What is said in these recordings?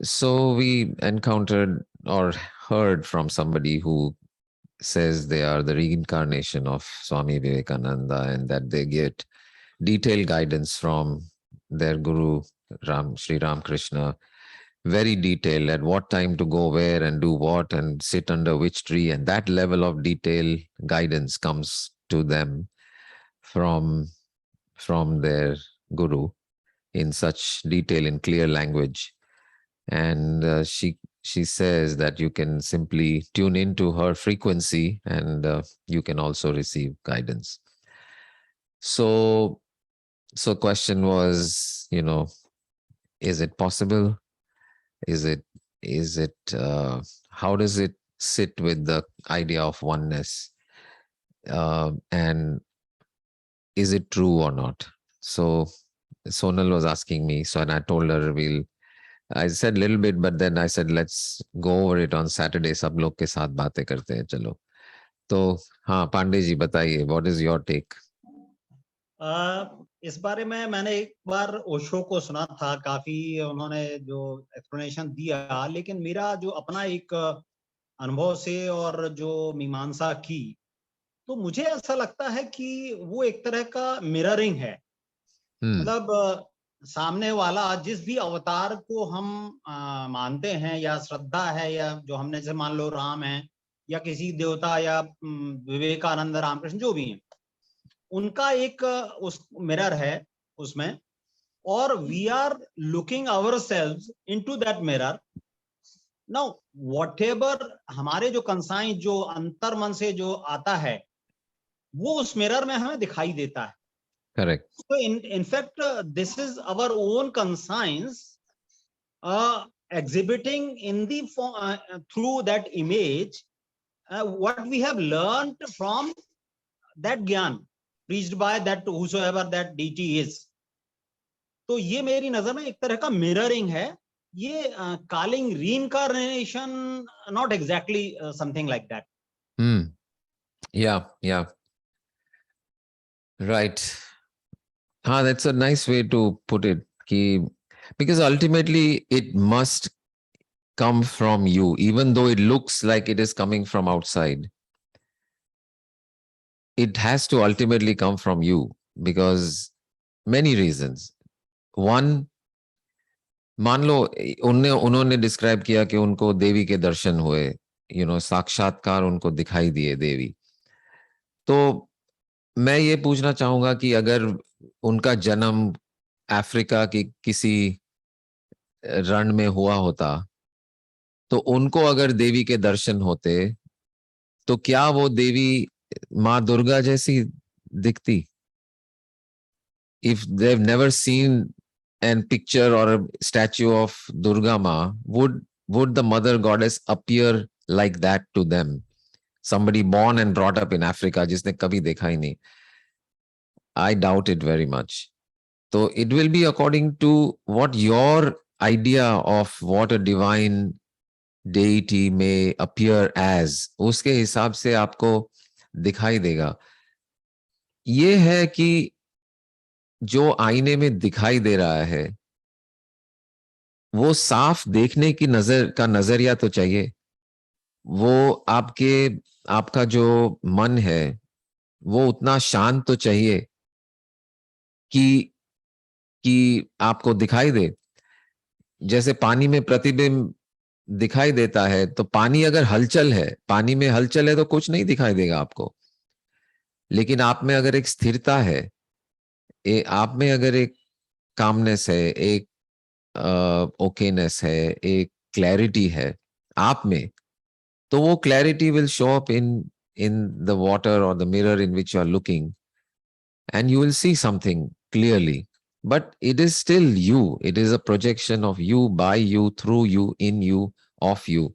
So we encountered or heard from somebody who says they are the reincarnation of Swami Vivekananda and that they get detailed guidance from their guru, Sri Ram Krishna, very detailed at what time to go where and do what and sit under which tree. And that level of detail guidance comes to them from their guru in such detail, in clear language. And she says that you can simply tune into her frequency and you can also receive guidance. So question was, is it possible? Is it how does it sit with the idea of oneness? And is it true or not? So Sonal was asking me, and I told her I said a little bit, but then I said, let's go over it on Saturday. सब लोग के साथ बातें करते हैं, चलो. तो हाँ, पांडे जी बताइए, what is your take? इस बारे में मैंने एक बार ओशो को सुना था, काफी उन्होंने जो एक्सप्लेनेशन दिया, लेकिन मेरा जो अपना एक अनुभव से और जो मीमांसा की, तो मुझे ऐसा लगता है कि वो एक तरह का मिररिंग है. मतलब सामने वाला जिस भी अवतार को हम मानते हैं या श्रद्धा है, या जो हमने जैसे मान लो राम है या किसी देवता या विवेकानंद, रामकृष्ण जो भी हैं, उनका एक उस मिरर है उसमें, और we are looking ourselves into that mirror. Now whatever हमारे जो कंसाइन, जो अंतर मन से जो आता है, वो उस मिरर में हमें दिखाई देता है. Correct. So in fact, this is our own conscience exhibiting in the through that image what we have learned from that gyan preached by that whosoever that deity is. तो ये मेरी नजर में एक तरह का mirroring है. ये calling reincarnation, not exactly something like that. Yeah. Right. That's a nice way to put it. Because ultimately it must come from you, even though it looks like it is coming from outside. It has to ultimately come from you because many reasons. One, मान लो उन्होंने describe किया कि उनको देवी के दर्शन हुए, साक्षात्कार उनको दिखाई दिए देवी. तो मैं ये पूछना चाहूंगा कि अगर उनका जन्म अफ्रीका की किसी रण में हुआ होता, तो उनको अगर देवी के दर्शन होते, तो क्या वो देवी माँ दुर्गा जैसी दिखती? If they've never seen a picture or a statue of Durga Ma, would the mother goddess appear like that to them? Somebody born and brought up in Africa, जिसने कभी देखा ही नहीं. I doubt it very much. So it will be according to what your idea of what a divine deity may appear as, उसके हिसाब से आपको दिखाई देगा. ये है कि जो आईने में दिखाई दे रहा है वो साफ देखने की नजरिया तो चाहिए. वो आपका जो मन है वो उतना शांत तो चाहिए कि आपको दिखाई दे. जैसे पानी में प्रतिबिंब दिखाई देता है, तो पानी अगर हलचल है, पानी में हलचल है तो कुछ नहीं दिखाई देगा आपको. लेकिन आप में अगर एक स्थिरता है, आप में अगर एक कामनेस है, एक ओकेनेस है, एक क्लैरिटी है आप में, तो वो clarity will show up in the water और the mirror in which you are looking, and you will see something clearly. But it is still you. It is a projection of you, by you, through you, in you, of you.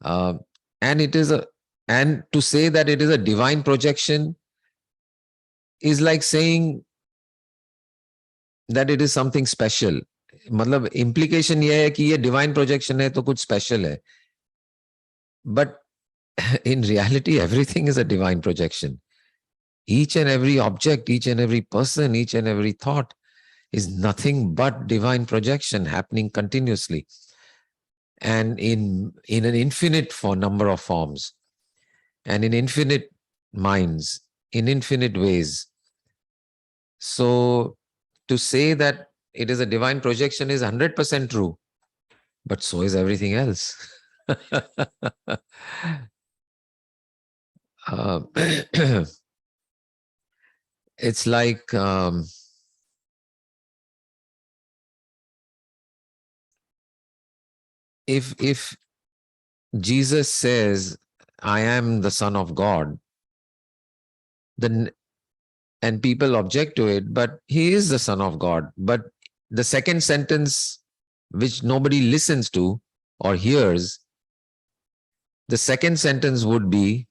And to say that it is a divine projection is like saying that it is something special. मतलब implication ये है कि ये divine projection है तो कुछ special है. But in reality, everything is a divine projection. Each and every object, each and every person, each and every thought is nothing but divine projection happening continuously. and in an infinite number of forms, and in infinite minds, in infinite ways. So to say that it is a divine projection is 100% true, but so is everything else. Uh, it's like if Jesus says, I am the Son of God, then, and people object to it, but he is the Son of God. But the second sentence, which nobody listens to or hears, the second sentence would be,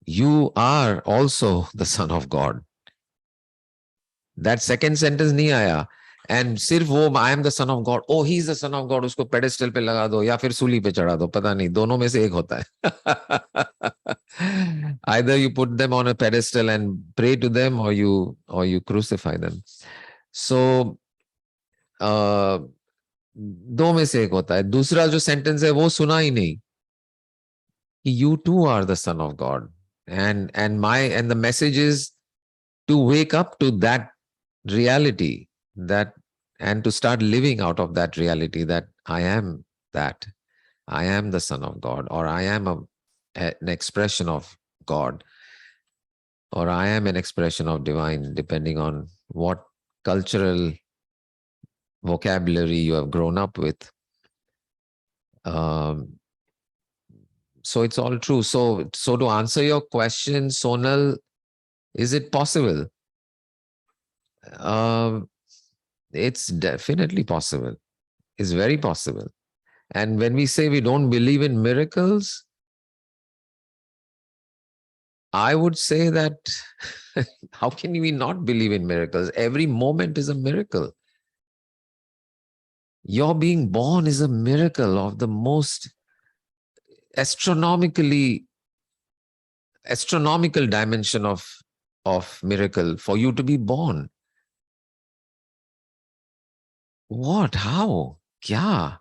you are also the Son of God. That second sentence नहीं आया. And सिर्फ वो I am the Son of God, oh he is the Son of God, उसको pedestal पे लगा दो या फिर सूली पे चढ़ा दो, पता नहीं, दोनों में से एक होता है. Either you put them on a pedestal and pray to them, or you crucify them. So दो में से एक होता है. दूसरा जो सेंटेंस है वो सुना ही नहीं. You too are the Son of God, and the message is to wake up to that reality, that, and to start living out of that reality, that I am that, I am the Son of God, or I am an expression of God, or I am an expression of divine, depending on what cultural vocabulary you have grown up with. So it's all true. So to answer your question, Sonal, is it possible? It's definitely possible. It's very possible. And when we say we don't believe in miracles, I would say that how can we not believe in miracles? Every moment is a miracle. Your being born is a miracle of the most astronomical dimension of miracle, for you to be born. What? How? Kya?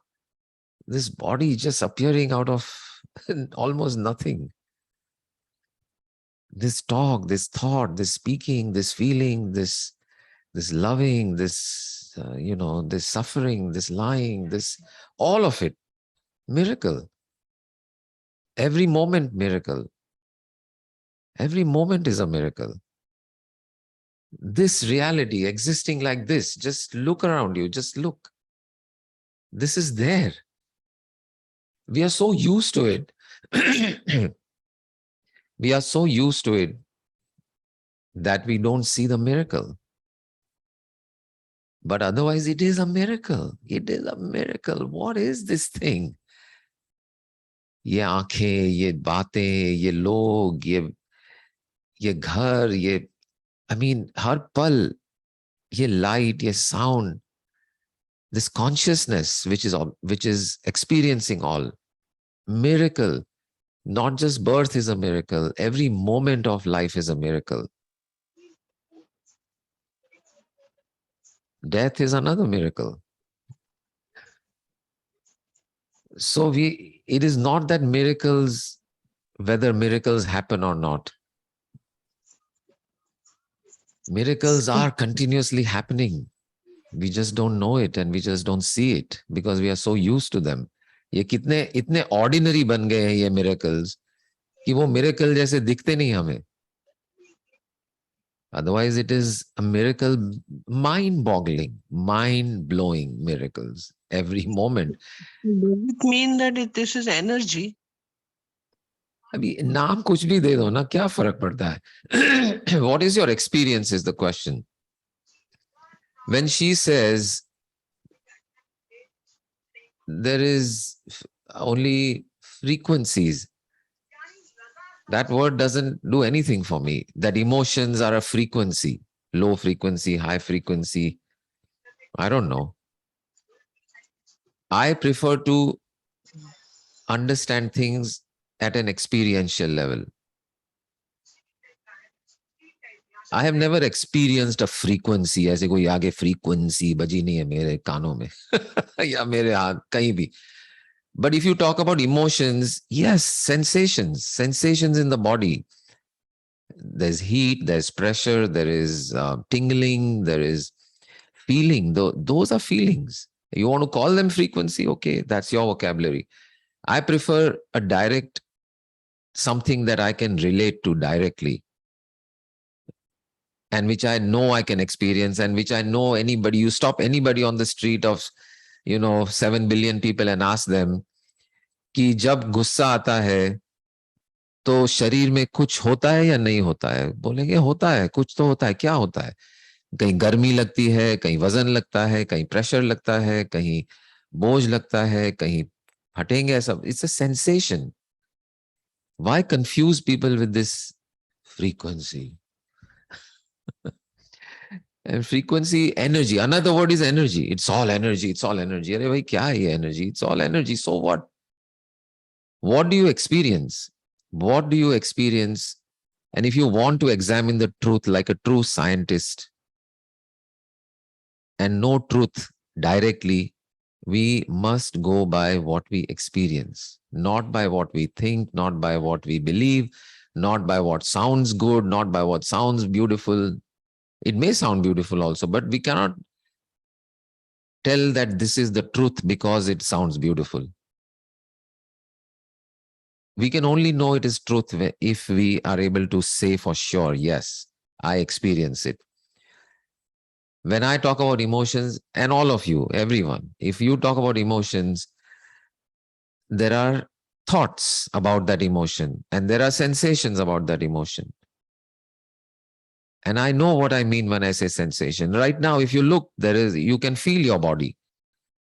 This body just appearing out of almost nothing. This talk, this thought, this speaking, this feeling, this loving, this, this suffering, this lying, this, all of it, miracle. Every moment, miracle. Every moment is a miracle. This reality existing like this, just look around you, just look. This is there. We are so used to it. We are so used to it that we don't see the miracle. But otherwise, it is a miracle. It is a miracle. What is this thing? ये आंखें, ये बातें, ये लोग, ये घर, ये, I mean, हर पल, ये light, ये sound, this consciousness which is experiencing all. Miracle. Not just birth is a miracle. Every moment of life is a miracle. Death is another miracle. So it is not that miracles, whether miracles happen or not. Miracles are continuously happening. We just don't know it, and we just don't see it because we are so used to them. ये इतने ordinary बन गए हैं ये miracles कि वो miracle जैसे दिखते नहीं हमें. Otherwise, it is a miracle, mind-boggling, mind-blowing miracles every moment. Does it mean that this is energy? अभी नाम कुछ भी दे दो ना, क्या फर्क पड़ता है? What is your experience is the question. When she says there is only frequencies, that word doesn't do anything for me. That emotions are a frequency, low frequency, high frequency. I don't know. I prefer to understand things at an experiential level. I have never experienced a frequency. ऐसे कोई आगे frequency बजी नहीं है मेरे कानों में या मेरे हाथ कहीं भी. But if you talk about emotions, yes, sensations in the body. There's heat, there's pressure, there is tingling, there is feeling. Those are feelings. You want to call them frequency? Okay, that's your vocabulary. I prefer a direct, something that I can relate to directly, and which I know I can experience, and which I know anybody, you stop anybody on the street of, 7 billion people and ask them कि जब गुस्सा आता है तो शरीर में कुछ होता है या नहीं होता है? बोलेंगे होता है, कुछ तो होता है। क्या होता है? कहीं गर्मी लगती है, कहीं वजन लगता है, कहीं प्रेशर लगता है, कहीं बोझ लगता है, कहीं हटेंगे, ऐसा। It's a sensation. Why confuse people with this frequency? And frequency, energy. Another word is energy. It's all energy. It's all energy. अरे भाई क्या है ये energy? It's all energy. So what? What do you experience? What do you experience? And if you want to examine the truth like a true scientist and know truth directly, we must go by what we experience, not by what we think, not by what we believe, not by what sounds good, not by what sounds beautiful. It may sound beautiful also, but we cannot tell that this is the truth because it sounds beautiful. We can only know it is truth if we are able to say for sure, yes, I experience it. When I talk about emotions, and all of you, everyone, if you talk about emotions, there are thoughts about that emotion and there are sensations about that emotion. And I know what I mean when I say sensation. Right now, if you look, you can feel your body.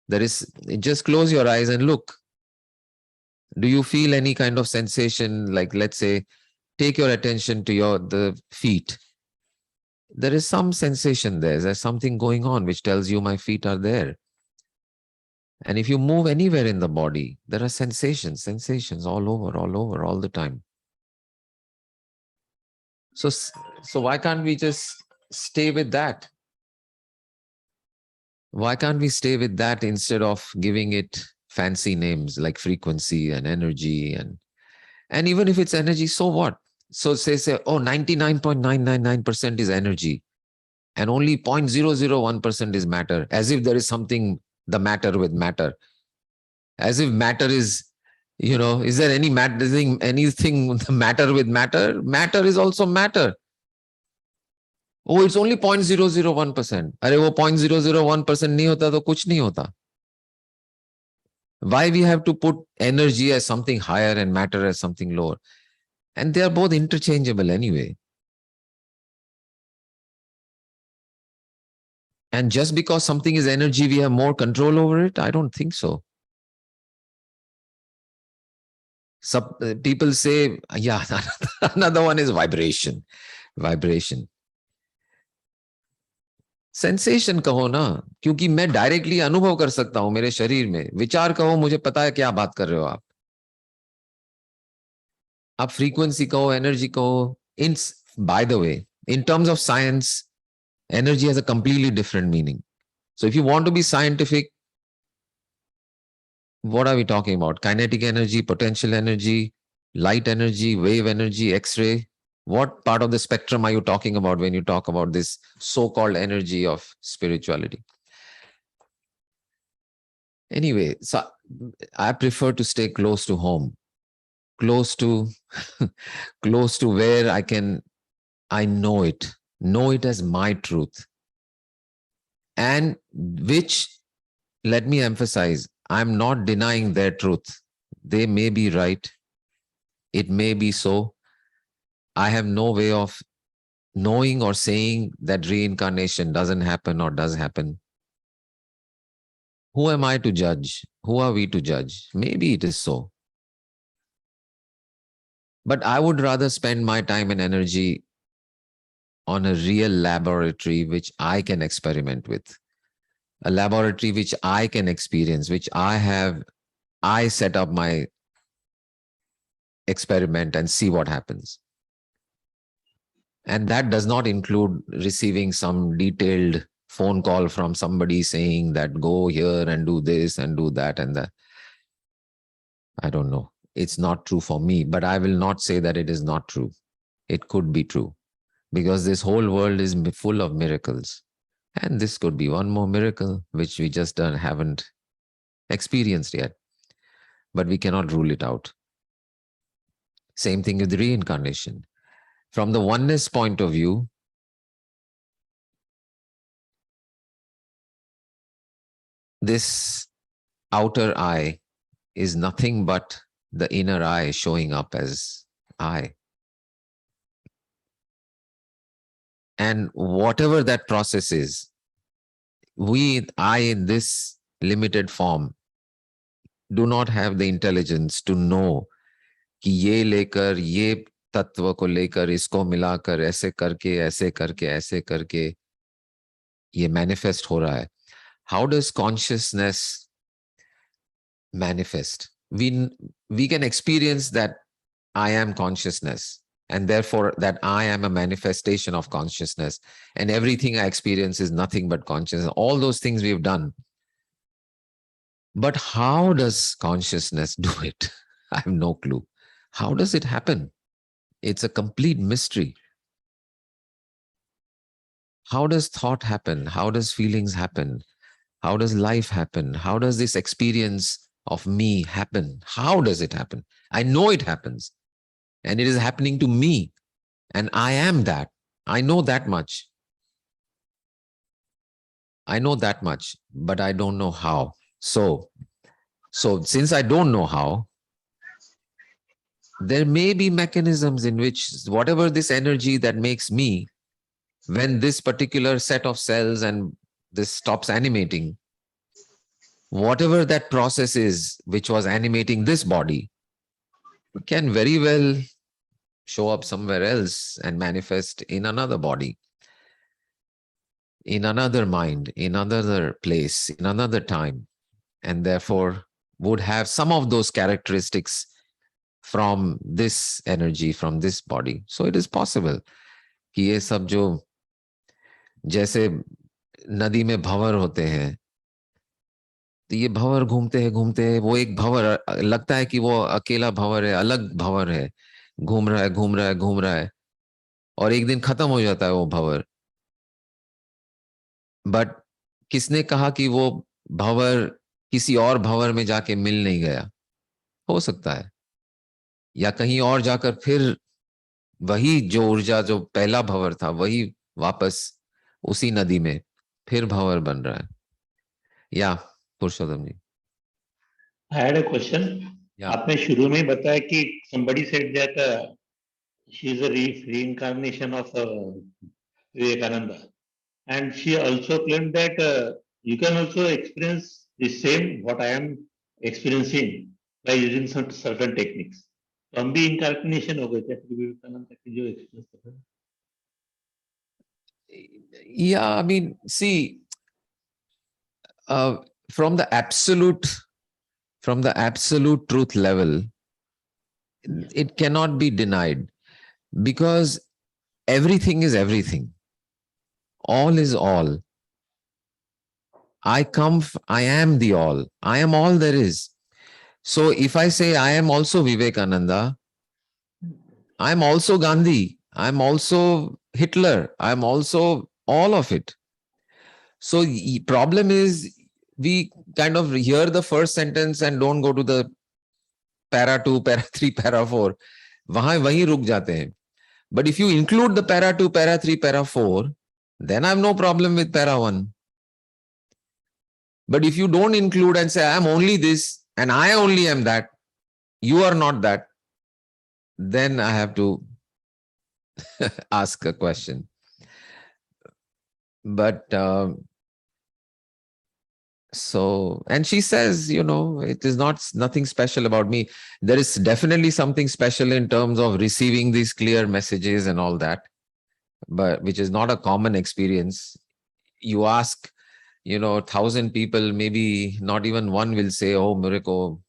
Just close your eyes and look. Do you feel any kind of sensation? Like, let's say, take your attention to the feet. There is some sensation there. There's something going on which tells you my feet are there. And if you move anywhere in the body, there are sensations all over, all the time. So why can't we just stay with that? Why can't we stay with that instead of giving it fancy names like frequency and energy? And even if it's energy, so what? So say, oh, 99.999% is energy and only 0.001% is matter, as if there is something, the matter with matter. As if matter is, is there anything the matter with matter? Matter is also matter. Oh, it's only 0.001%. अरे वो 0.001% नहीं होता तो कुछ नहीं होता. Why we have to put energy as something higher and matter as something lower? And they are both interchangeable anyway. And just because something is energy, we have more control over it? I don't think so. Some people say, yeah, another one is vibration. Vibration. Sensation कहो ना, क्योंकि मैं directly अनुभव कर सकता हूं मेरे शरीर में. विचार कहो, मुझे पता है क्या बात कर रहे हो आप फ्रीक्वेंसी कहो, एनर्जी कहो. By the way, in terms of science, energy has a completely different meaning. So if you want to be scientific, what are we talking about? Kinetic energy, potential energy, light energy, wave energy, X-ray. What part of the spectrum are you talking about when you talk about this so-called energy of spirituality? Anyway, so I prefer to stay close to home, close to where I know it as my truth. And which, let me emphasize, I'm not denying their truth. They may be right. It may be so. I have no way of knowing or saying that reincarnation doesn't happen or does happen. Who am I to judge? Who are we to judge? Maybe it is so. But I would rather spend my time and energy on a real laboratory which I can experiment with. A laboratory which I can experience, which I set up my experiment and see what happens. And that does not include receiving some detailed phone call from somebody saying that go here and do this and do that and that. I don't know. It's not true for me, but I will not say that it is not true. It could be true because this whole world is full of miracles. And this could be one more miracle, which we just haven't experienced yet, but we cannot rule it out. Same thing with reincarnation. From the oneness point of view, this outer eye is nothing but the inner eye showing up as I. And whatever that process is, I in this limited form do not have the intelligence to know कि ये लेकर ये तत्व को लेकर इसको मिलाकर ऐसे करके ये manifest हो रहा है. How does consciousness manifest? We can experience that I am consciousness, and therefore that I am a manifestation of consciousness, and everything I experience is nothing but consciousness. All those things we've done. But how does consciousness do it? I have no clue. How does it happen? It's a complete mystery. How does thought happen? How does feelings happen? How does life happen? How does this experience of me happen? How does it happen? I know it happens, and it is happening to me, and I am that. I know that much. I know that much, but I don't know how. So since I don't know how, there may be mechanisms in which whatever this energy that makes me, when this particular set of cells and this stops animating, whatever that process is which was animating this body can very well show up somewhere else and manifest in another body, in another mind, in another place, in another time, and therefore would have some of those characteristics from this energy, from this body. So it is possible कि ये सब जो जैसे नदी में भंवर होते हैं, तो ये भंवर घूमते हैं, वो एक भंवर लगता है कि वो अकेला भंवर है, अलग भंवर है, घूम रहा है, और एक दिन खत्म हो जाता है वो भंवर. बट किसने कहा कि वो भंवर किसी और भंवर में जाके मिल नहीं गया? हो सकता है, या कहीं और जाकर फिर वही जो ऊर्जा जो पहला भंवर था वही वापस उसी नदी में फिर भंवर बन रहा है. या पुरुषोत्तम जी. I had a question. आपने शुरू में बताया कि somebody said that she is a reincarnation of Vivekananda, and she also claimed that you can also experience the same what I am experiencing by using some certain techniques. तो हम भी incarnation हो गए थे विवेकानंद की जो experience कर रहे हैं. Yeah, I mean, see, from the absolute truth level, it cannot be denied, because everything is everything. All is all. I am the all. I am all there is. So if I say I am also Vivekananda, I am also Gandhi, I am also Hitler, I am also all of it. So the problem is we kind of hear the first sentence and don't go to the para 2, para 3, para 4. वहीं रुक जाते हैं. But if you include the para 2, para 3, para 4, then I have no problem with para 1. But if you don't include and say I am only this and I only am that, you are not that, then I have to ask a question. But and she says, it is nothing special about me. There is definitely something special in terms of receiving these clear messages and all that, but which is not a common experience. You ask, 1,000 people, maybe not even one will say, oh, मेरे को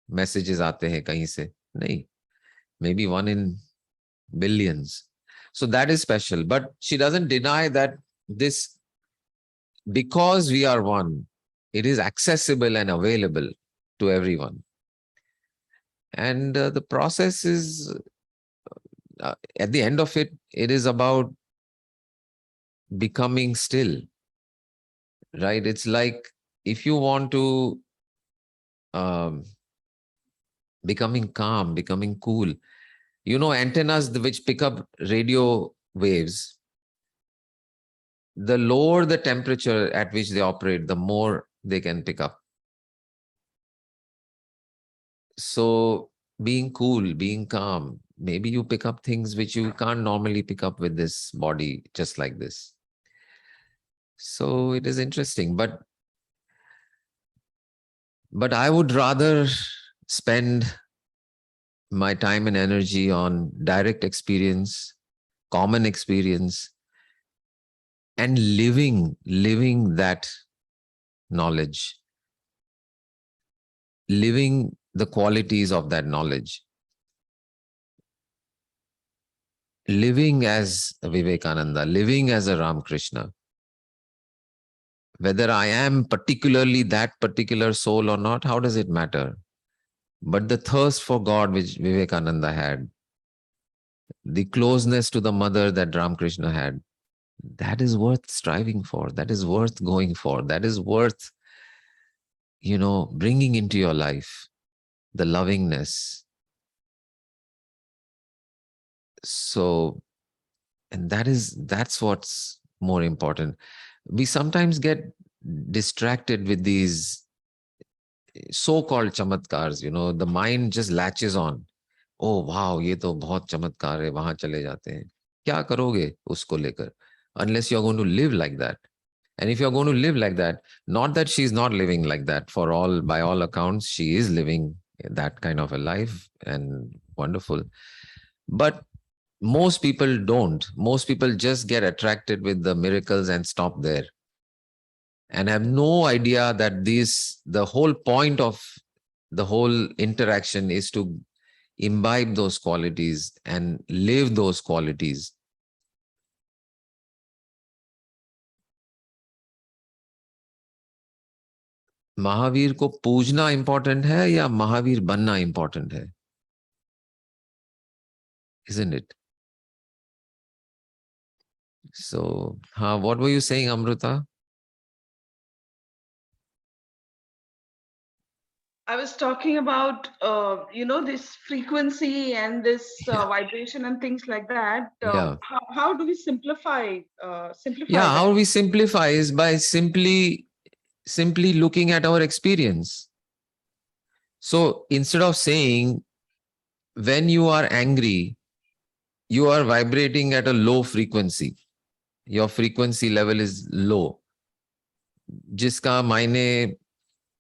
messages आते हैं कहीं से. नहीं, maybe one in billions. So that is special. But she doesn't deny that this, because we are one, it is accessible and available to everyone. And the process is, at the end of it, it is about becoming still, right? It's like if you want to becoming calm, becoming cool. You know, antennas which pick up radio waves, the lower the temperature at which they operate, the more they can pick up. So being cool, being calm, maybe you pick up things which you can't normally pick up with this body, just like this. So it is interesting, but I would rather spend my time and energy on direct experience, common experience, and living that knowledge, living the qualities of that knowledge, living as a Vivekananda, living as a Ramakrishna. Whether I am particularly that particular soul or not, how does it matter? But the thirst for God which Vivekananda had, the closeness to the mother that Ramakrishna had, that is worth striving for. That is worth going for. That is worth, bringing into your life, the lovingness. So, and that's what's more important. We sometimes get distracted with these so-called chamatkars, the mind just latches on. Oh, wow, ये तो बहुत चमत्कार है, वहां चले जाते हैं. क्या करोगे उसको लेकर? Unless you're going to live like that. And if you're going to live like that, not that she's not living like that, by all accounts, she is living that kind of a life and wonderful. But most people don't. Most people just get attracted with the miracles and stop there. And have no idea that the whole point of the whole interaction is to imbibe those qualities and live those qualities. Mahavir को पूजना important है या महावीर बनना important है? Isn't it? So, what were you saying, Amrita? I was talking about, this frequency and this vibration and things like that. Yeah. How do we simplify? Yeah, that? how we simplify is by simply looking at our experience. So instead of saying, when you are angry, you are vibrating at a low frequency. Your frequency level is low. जिसका मायने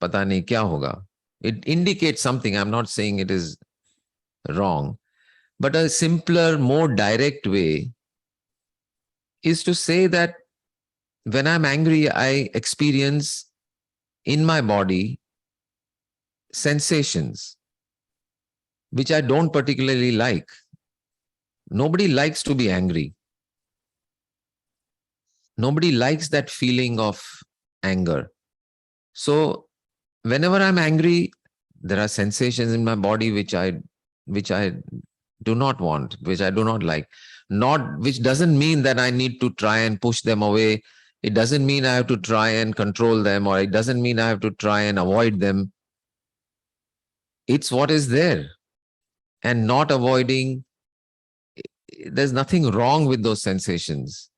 पता नहीं क्या होगा. It indicates something. I'm not saying it is wrong. But a simpler, more direct way is to say that when I'm angry, I experience in my body sensations which I don't particularly like. Nobody likes to be angry. Nobody likes that feeling of anger. So whenever I'm angry, there are sensations in my body which I do not want, which I do not like. Which doesn't mean that I need to try and push them away. It doesn't mean I have to try and control them, or it doesn't mean I have to try and avoid them. It's what is there. And not avoiding, there's nothing wrong with those sensations.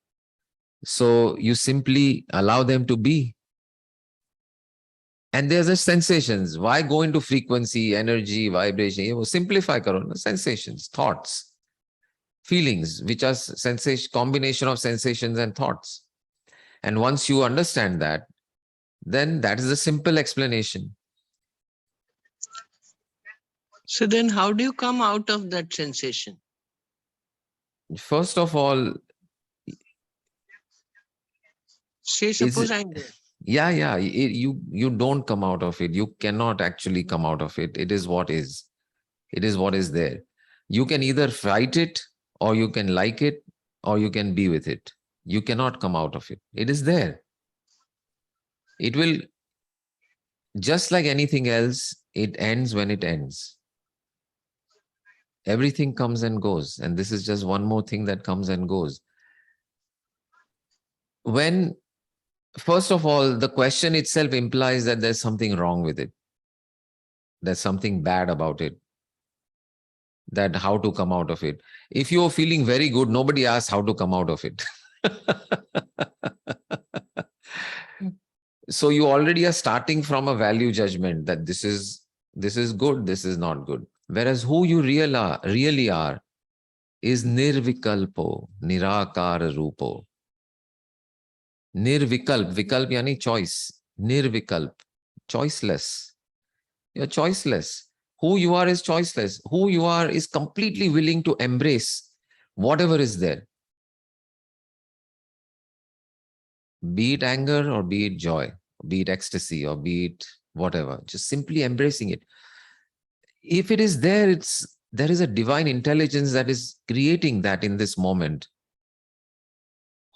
So you simply allow them to be. And there's the sensations. Why go into frequency, energy, vibration? Simplify karo, sensations, thoughts, feelings, which are combination of sensations and thoughts. And once you understand that, then that is a simple explanation. So then how do you come out of that sensation? First of all, say suppose anger. Yeah. You don't come out of it. You cannot actually come out of it. It is what is. It is what is there. You can either fight it, or you can like it, or you can be with it. You cannot come out of it. It is there. It will, just like anything else, it ends when it ends. Everything comes and goes. And this is just one more thing that comes and goes. When, first of all, the question itself implies that there's something wrong with it. There's something bad about it. That how to come out of it. If you're feeling very good, nobody asks how to come out of it. So you already are starting from a value judgment that this is good, this is not good. Whereas who you really are is nirvikalpo, nirakara rupo. Nirvikalp, vikalp yani choice. Nirvikalp, choiceless. You're choiceless. Who you are is choiceless. Who you are is completely willing to embrace whatever is there. Be it anger or be it joy, be it ecstasy or be it whatever. Just simply embracing it. If it is there, there is a divine intelligence that is creating that in this moment.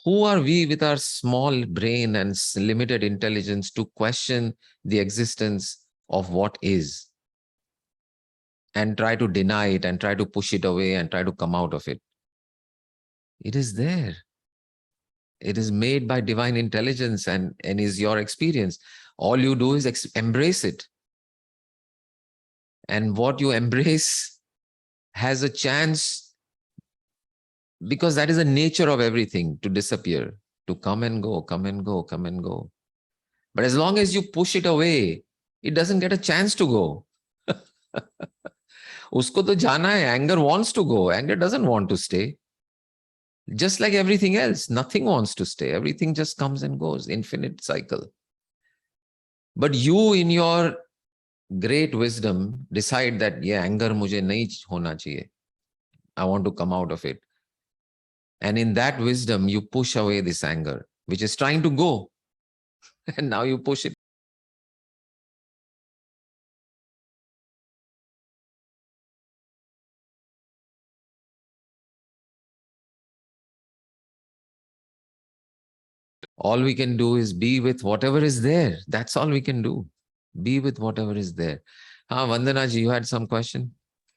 Who are we with our small brain and limited intelligence to question the existence of what is? And try to deny it and try to push it away and try to come out of it. It is there. It is made by divine intelligence and is your experience. All you do is embrace it. And what you embrace has a chance, because that is the nature of everything, to disappear, to come and go, come and go, come and go. But as long as you push it away, it doesn't get a chance to go. Usko to jana hai. Anger wants to go. Anger doesn't want to stay. Just like everything else, nothing wants to stay. Everything just comes and goes, infinite cycle. But you, in your great wisdom, decide that, yeah, anger mujhe nahi hona chahiye. I want to come out of it. And in that wisdom, you push away this anger, which is trying to go. And now you push it. All we can do is be with whatever is there. That's all we can do. Be with whatever is there. Vandana ji, you had some question?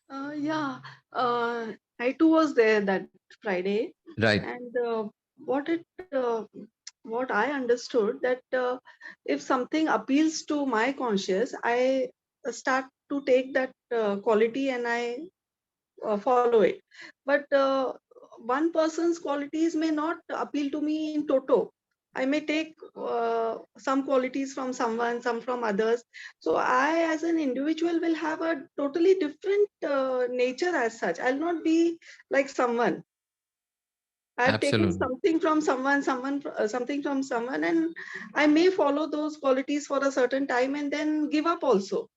Yeah, I too was there that Friday. Right. And what I understood that if something appeals to my conscious, I start to take that quality and I follow it. But one person's qualities may not appeal to me in toto. I may take some qualities from someone, some from others. So I, as an individual, will have a totally different nature as such. I'll not be like someone. I've taken Absolutely. something from someone, something from someone, and I may follow those qualities for a certain time and then give up also.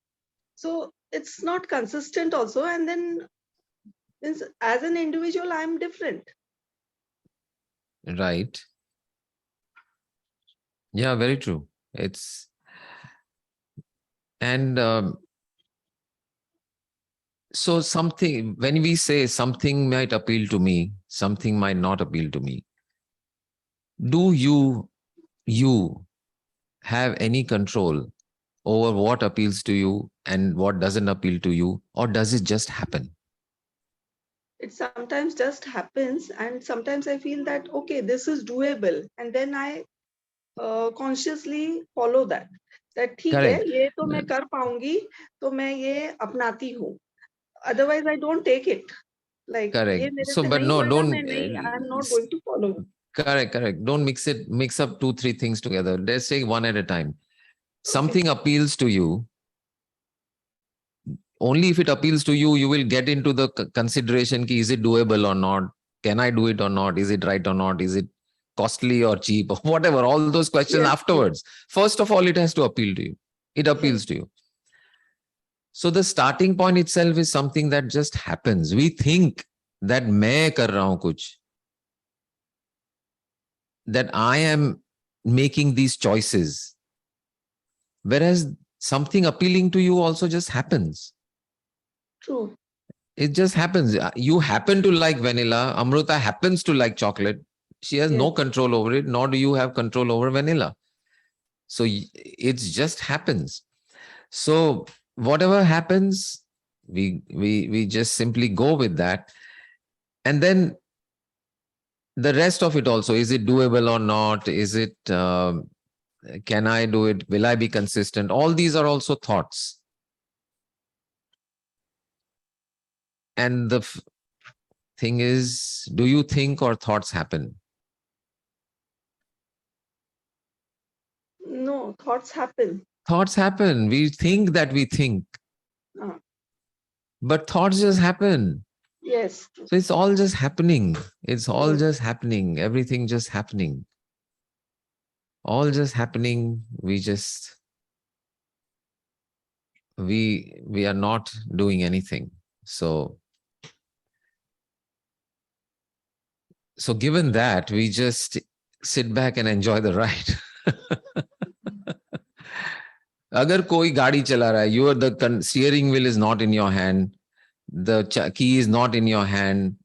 So it's not consistent also. And then as an individual, I'm different. Right. Yeah, very true. So something, when we say something might appeal to me, something might not appeal to me, do you have any control over what appeals to you and what doesn't appeal to you, or does it just happen? It sometimes just happens, and sometimes I feel that, okay, this is doable, and then I consciously follow that. That ठीक है, ये तो मैं कर पाऊंगी, तो मैं ये अपनाती हूँ. Otherwise, I don't take it. Like, correct. ये मेरे So, से but नहीं no, होएगा, don't. मैं नहीं, I'm not going to follow. Correct. Don't mix up 2-3 things together. Let's say one at a time. Something appeals to you. Only if it appeals to you, you will get into the consideration ki, is it doable or not? Can I do it or not? Is it right or not? Is it costly or cheap or whatever? All those questions afterwards. First of all, it has to appeal to you. It appeals to you. So the starting point itself is something that just happens. We think that main kar raha hu kuch, that I am making these choices, whereas something appealing to you also just happens. True. It just happens. You happen to like vanilla. Amruta happens to like chocolate. She has no control over it, nor do you have control over vanilla. So it just happens. So whatever happens, We just simply go with that. And then the rest of it also, is it doable or not? Is it, can I do it? Will I be consistent? All these are also thoughts. And the thing is, do you think or thoughts happen? No, thoughts happen. Thoughts happen. We think that we think, but thoughts just happen. Yes. So it's all just happening. It's all Yes. just happening. Everything just happening. All just happening. We are not doing anything. So given that, we just sit back and enjoy the ride. अगर कोई गाड़ी चला रहा है, the steering wheel is not in your hand, the key is not in your hand,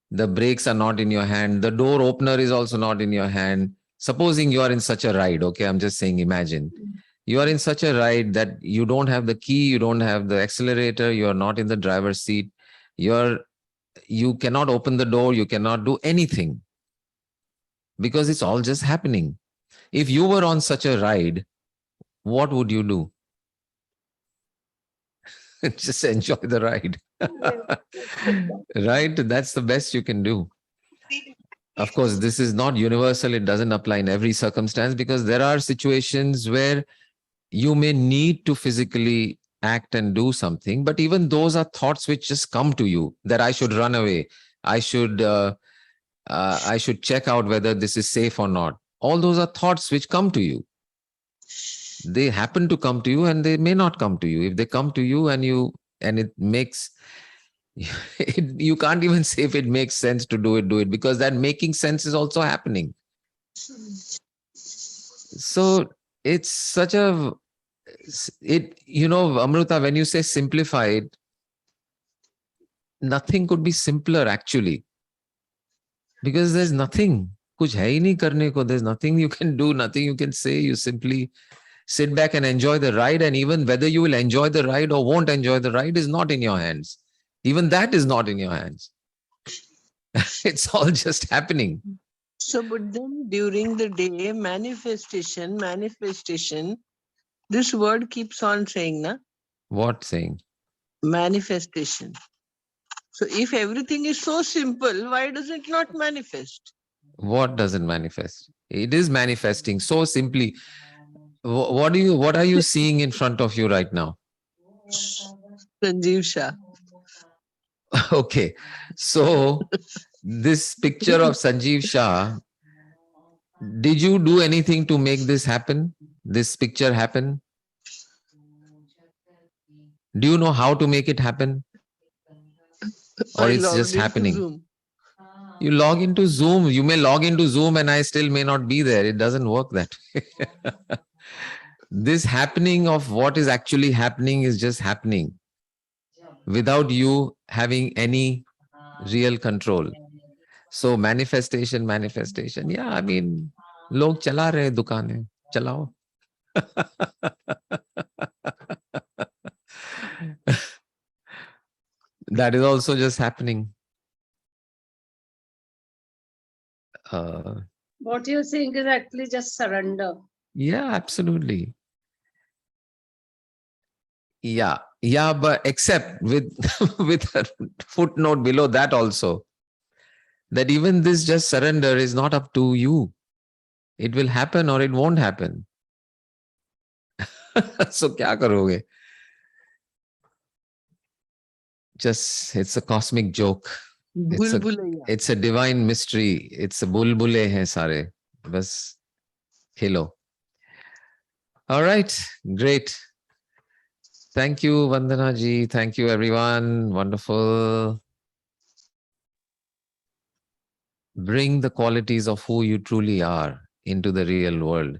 the brakes are not in your hand, the door opener is also not in your hand. Supposing you are in such a ride, okay, I'm just saying, imagine. You are in such a ride that you don't have the key, you don't have the accelerator, you are not in the driver's seat, you cannot open the door, you cannot do anything, because it's all just happening. If you were on such a ride, what would you do? Just enjoy the ride. Right? That's the best you can do. Of course, this is not universal. It doesn't apply in every circumstance, because there are situations where you may need to physically act and do something, but even those are thoughts which just come to you, that I should run away. I should check out whether this is safe or not. All those are thoughts which come to you. They happen to come to you, and they may not come to you. If they come to you and it makes, you can't even say if it makes sense to do it, because that making sense is also happening. So it's such a, Amruta, when you say simplified, nothing could be simpler actually, because there's nothing, kuch hai hi nahi karne ko, there's nothing you can do, nothing you can say. You simply sit back and enjoy the ride, and even whether you will enjoy the ride or won't enjoy the ride is not in your hands. Even that is not in your hands. It's all just happening. So, but then during the day, manifestation, this word keeps on saying, na? What saying? Manifestation. So if everything is so simple, why does it not manifest? What doesn't manifest? It is manifesting so simply. What are you seeing in front of you right now? Sanjeev Shah. Okay. So this picture of Sanjeev Shah, did you do anything to make this happen? This picture happen? Do you know how to make it happen? Or it's just happening? Zoom. You log into Zoom. You may log into Zoom and I still may not be there. It doesn't work that way. This happening of what is actually happening is just happening without you having any real control. So manifestation. Yeah, I mean, log chala rahe dukane, chalao. That is also just happening. What you're saying is actually just surrender. Yeah, absolutely. Yeah, but except with with a footnote below that also, that even this just surrender is not up to you. It will happen or it won't happen. So kya karoge? Just, it's a cosmic joke. It's a divine mystery. It's a bulbule hai sare. Bas khelo. All right, great. Thank you, Vandana ji. Thank you, everyone. Wonderful. Bring the qualities of who you truly are into the real world.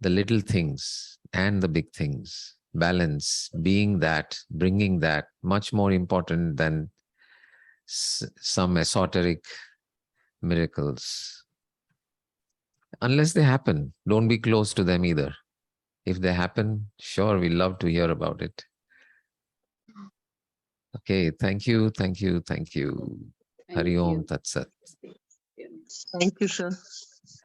The little things and the big things. Balance, being that, bringing that, much more important than some esoteric miracles. Unless they happen, don't be close to them either. If they happen, sure, we love to hear about it. Okay, thank you, thank you, thank you. Thank Hari Om you. Tat Sat. Thank you, sir.